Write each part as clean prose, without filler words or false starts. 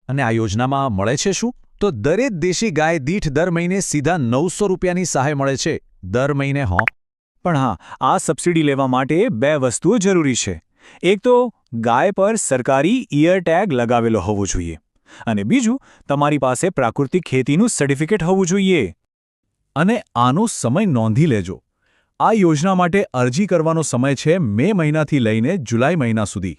અને આ યોજનામાં મળે છે શું? તો દરેક દેશી ગાય દીઠ દર મહિને સીધા 900 રૂપિયાની સહાય મળે છે દર મહિને. પણ હા, આ સબસિડી લેવા માટે 2 વસ્તુઓ જરૂરી છે. એક તો ગાય પર સરકારી ઇયર ટેગ લગાવેલો હોવો જોઈએ, અને બીજું તમારી પાસે પ્રાકૃતિક ખેતીનું સર્ટિફિકેટ હોવું જોઈએ. અને આનો સમય નોંધી લેજો. આ યોજના માટે અરજી કરવાનો સમય છે મે મહિનાથી લઈને જુલાઈ મહિના સુધી.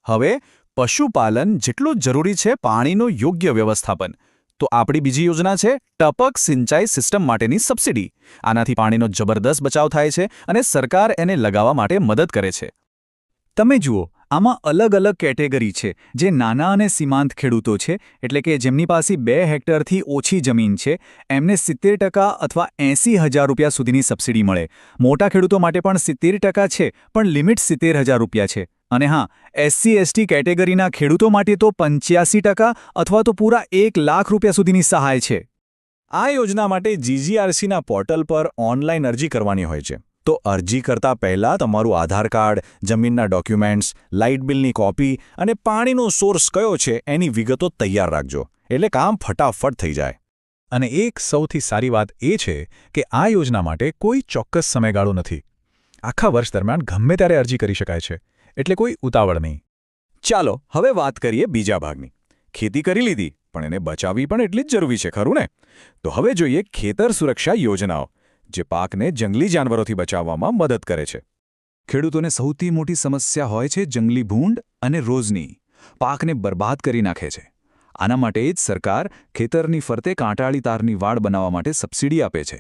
હવે પશુપાલન જેટલું જરૂરી છે પાણીનું યોગ્ય વ્યવસ્થાપન, તો આપણી બીજી યોજના છે ટપક સિંચાઈ સિસ્ટમ માટેની સબસિડી. આનાથી પાણીનો જબરદસ્ત બચાવ થાય છે અને સરકાર એને લગાવવા માટે મદદ કરે છે. તમે જુઓ, આમાં અલગ અલગ કેટેગરી છે. જે નાના અને સીમાંત ખેડૂતો છે, એટલે કે જેમની પાસે 2 હેક્ટરથી ઓછી જમીન છે, એમને 70% અથવા 80,000 રૂપિયા સુધીની સબસિડી મળે. મોટા ખેડૂતો માટે પણ 70% છે, પણ લિમિટ 70,000 રૂપિયા છે. અને હા, SC/ST કેટેગરીના ખેડૂતો માટે તો 85% અથવા તો પૂરા 1 લાખ રૂપિયા સુધીની સહાય છે. આ યોજના માટે GGRCના પોર્ટલ પર ઓનલાઈન અરજી કરવાની હોય છે. તો અરજી કરતા પહેલાં તમારું આધાર કાર્ડ, જમીનના ડોક્યુમેન્ટ્સ, લાઇટ બિલની કોપી અને પાણીનો સોર્સ કયો છે એની વિગતો તૈયાર રાખજો, એટલે કામ ફટાફટ થઈ જાય. અને એક સૌથી સારી વાત એ છે કે આ યોજના માટે કોઈ ચોક્કસ સમયગાળો નથી. આખા વર્ષ દરમિયાન ગમે ત્યારે અરજી કરી શકાય છે, એટલે કોઈ ઉતાવળ નહીં. ચાલો હવે વાત કરીએ બીજા ભાગની. ખેતી કરી લીધી, પણ એને બચાવવી પણ એટલી જ જરૂરી છે, ખરું ને? તો હવે જોઈએ ખેતર સુરક્ષા યોજનાઓ, જે પાકને જંગલી જાનવરોથી બચાવવામાં મદદ કરે છે. ખેડૂતોને સૌથી મોટી સમસ્યા હોય છે જંગલી ભૂંડ અને રોઝની. પાકને બરબાદ કરી નાખે છે. આના માટે જ સરકાર ખેતરની ફરતે કાંટાળી તારની વાડ બનાવવા માટે સબસિડી આપે છે.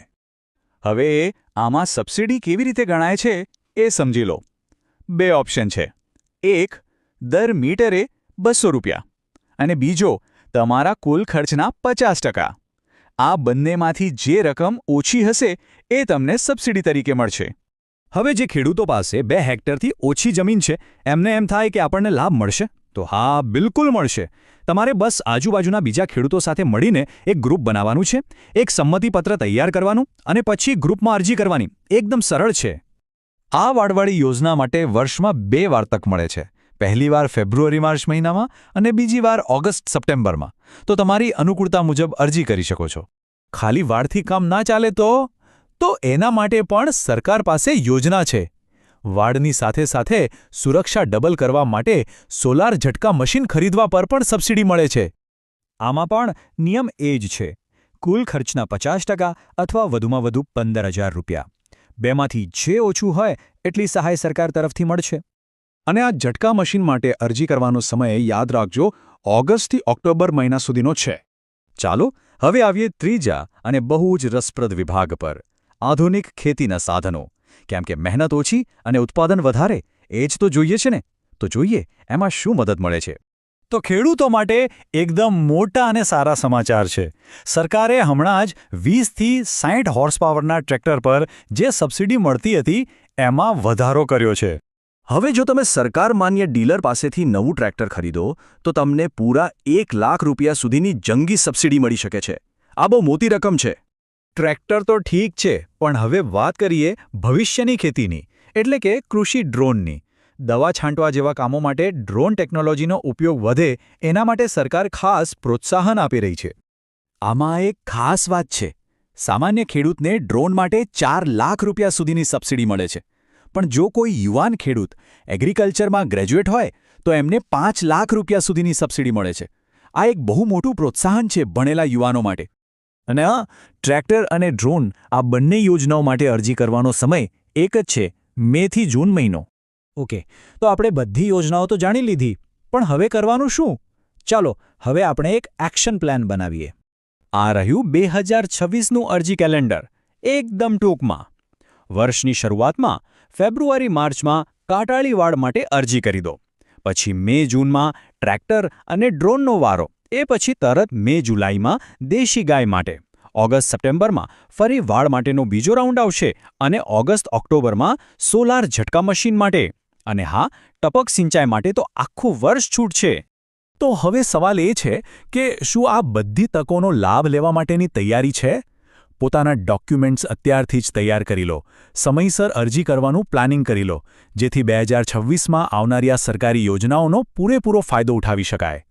હવે આમાં સબસિડી કેવી રીતે ગણાય છે એ સમજી લો. 2 ઓપ્શન છે. એક, દર મીટરે 200 રૂપિયા, અને બીજો, તમારા કુલ ખર્ચના 50%. આ બંનેમાંથી જે રકમ ઓછી હશે એ તમને સબસિડી તરીકે મળશે. હવે જે ખેડૂતો પાસે 2 હેક્ટરથી ઓછી જમીન છે, એમને એમ થાય કે આપણને લાભ મળશે, તો હા, બિલકુલ મળશે. તમારે બસ આજુબાજુના બીજા ખેડૂતો સાથે મળીને એક ગ્રુપ બનાવવાનું છે, એક સંમતિપત્ર તૈયાર કરવાનું અને પછી ગ્રુપમાં અરજી કરવાની. એકદમ સરળ છે. આ વાડવાળી યોજના માટે વર્ષમાં 2 વાર તક મળે છે. પહેલી વાર ફેબ્રુઆરી-માર્ચ મહિનામાં અને બીજી વાર ઓગસ્ટ-સપ્ટેમ્બરમાં. તો તમારી અનુકૂળતા મુજબ અરજી કરી શકો છો. ખાલી વાડથી કામ ના ચાલે તો એના માટે પણ સરકાર પાસે યોજના છે. વાડની સાથે સાથે સુરક્ષા ડબલ કરવા માટે સોલાર ઝટકા મશીન ખરીદવા પર પણ સબસિડી મળે છે. આમાં પણ નિયમ એ જ છે. કુલ ખર્ચના 50% અથવા વધુમાં વધુ 15,000 રૂપિયા. બેમાંથી જે ઓછું હોય એટલી સહાય સરકાર તરફથી મળશે. અને આ ઝટકા મશીન માટે અરજી કરવાનો સમય યાદ રાખજો, ઓગસ્ટથી ઓક્ટોબર મહિના સુધીનો છે. ચાલો હવે આવીએ ત્રીજા અને બહુ જ રસપ્રદ વિભાગ પર, આધુનિક ખેતીના સાધનો. કેમ કે મહેનત ઓછી અને ઉત્પાદન વધારે, એ જ તો જોઈએ છે ને. તો જોઈએ એમાં શું મદદ મળે છે. તો ખેડૂતો માટે એકદમ મોટા અને સારા સમાચાર છે. સરકારે હમણાં જ 20થી 60 હોર્સ પાવરના ટ્રેક્ટર પર જે સબસિડી મળતી હતી એમાં વધારો કર્યો છે. હવે જો તમે સરકાર માન્ય ડીલર પાસેથી નવું ટ્રેક્ટર ખરીદો તો તમને પૂરા 1 લાખ રૂપિયા સુધીની જંગી સબસિડી મળી શકે છે. આ બહુ મોટી રકમ છે. ટ્રેક્ટર તો ઠીક છે, પણ હવે વાત કરીએ ભવિષ્યની ખેતીની, એટલે કે કૃષિ ડ્રોનની. દવા છાંટવા જેવા કામો માટે ડ્રોન ટેકનોલોજીનો ઉપયોગ વધે એના માટે સરકાર ખાસ પ્રોત્સાહન આપી રહી છે. આમાં એક ખાસ વાત છે. સામાન્ય ખેડૂતને ડ્રોન માટે 4 લાખ રૂપિયા સુધીની સબસિડી મળે છે. પણ જો કોઈ યુવાન ખેડૂત એગ્રીકલ્ચરમાં ગ્રેજ્યુએટ હોય તો એમને 5 લાખ રૂપિયા સુધીની સબસિડી મળે છે. આ એક બહુ મોટું પ્રોત્સાહન છે ભણેલા યુવાનો માટે. અને હા, ટ્રેક્ટર અને ડ્રોન આ બંને યોજનાઓ માટે અરજી કરવાનો સમય એક જ છે, મે થી જૂન મહિનો. ઓકે, તો આપણે બધી યોજનાઓ તો જાણી લીધી, પણ હવે કરવાનું શું? ચાલો હવે આપણે એક એક્શન પ્લાન બનાવીએ. આ રહ્યું 2026નું અરજી કેલેન્ડર. એકદમ ટૂંકમાં વર્ષની શરૂઆતમાં ફેબ્રુઆરી-માર્ચમાં કાંટાળી વાડ માટે અરજી કરી દો. પછી મે-જૂનમાં ટ્રેક્ટર અને ડ્રોનનો વારો. એ પછી તરત મે-જુલાઈમાં દેશી ગાય માટે. ઓગસ્ટ-સપ્ટેમ્બરમાં ફરી વાડ માટેનો બીજો રાઉન્ડ આવશે અને ઓગસ્ટ-ઓક્ટોબરમાં સોલાર ઝટકા મશીન માટે. અને હા, ટપક સિંચાઈ માટે તો આખું વર્ષ છૂટ છે. તો હવે સવાલ એ છે કે શું આ બધી તકોનો લાભ લેવા માટેની તૈયારી છે? પોતાના ડોક્યુમેન્ટ્સ અત્યારથી જ તૈયાર કરી લો. સમયસર અરજી કરવાનું પ્લાનિંગ કરી લો, જેથી 2026માં આવનારી આ સરકારી યોજનાઓનો પૂરેપૂરો ફાયદો ઉઠાવી શકાય.